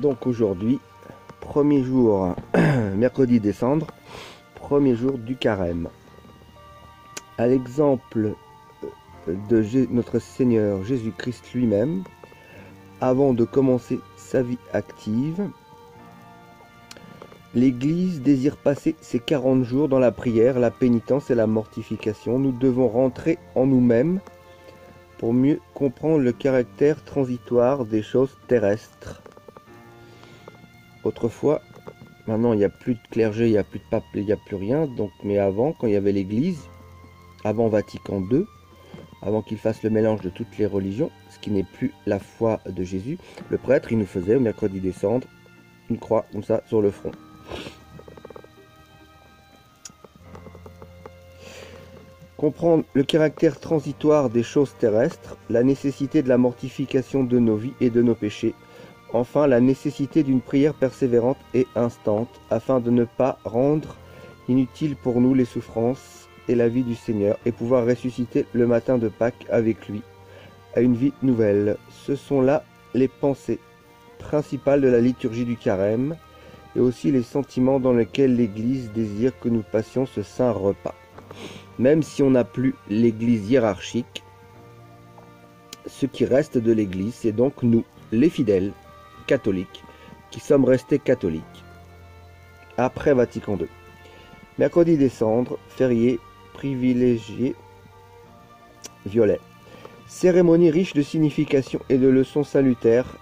Donc aujourd'hui, premier jour, mercredi des cendres, premier jour du carême. À l'exemple de notre Seigneur Jésus-Christ lui-même, avant de commencer sa vie active, l'Église désire passer ces 40 jours dans la prière, la pénitence et la mortification. Nous devons rentrer en nous-mêmes pour mieux comprendre le caractère transitoire des choses terrestres. Autrefois, maintenant il n'y a plus de clergé, il n'y a plus de pape, il n'y a plus rien. Donc, mais avant, quand il y avait l'Église, avant Vatican II, avant qu'il fasse le mélange de toutes les religions, ce qui n'est plus la foi de Jésus, le prêtre, il nous faisait au mercredi des cendres une croix comme ça sur le front. Comprendre le caractère transitoire des choses terrestres, la nécessité de la mortification de nos vies et de nos péchés, enfin la nécessité d'une prière persévérante et instante, afin de ne pas rendre inutile pour nous les souffrances et la vie du Seigneur, et pouvoir ressusciter le matin de Pâques avec lui, à une vie nouvelle. Ce sont là les pensées principales de la liturgie du carême, et aussi les sentiments dans lesquels l'Église désire que nous passions ce saint repas. Même si on n'a plus l'Église hiérarchique, ce qui reste de l'Église, c'est donc nous, les fidèles catholiques, qui sommes restés catholiques. Après Vatican II. Mercredi des cendres, férié, privilégié, violet. Cérémonie riche de signification et de leçons salutaires,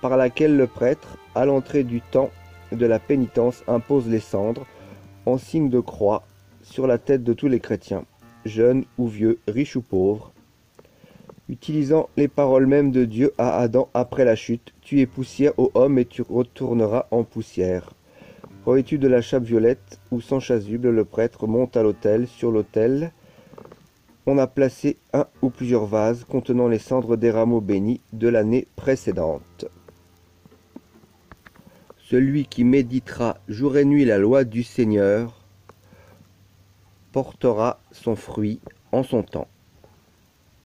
par laquelle le prêtre, à l'entrée du temps de la pénitence, impose les cendres, en signe de croix, sur la tête de tous les chrétiens, jeunes ou vieux, riches ou pauvres, utilisant les paroles mêmes de Dieu à Adam après la chute. Tu es poussière, ô homme, et tu retourneras en poussière. Revêtu de la chape violette ou sans chasuble, le prêtre monte à l'autel. Sur l'autel, on a placé un ou plusieurs vases contenant les cendres des rameaux bénis de l'année précédente. Celui qui méditera jour et nuit la loi du Seigneur portera son fruit en son temps.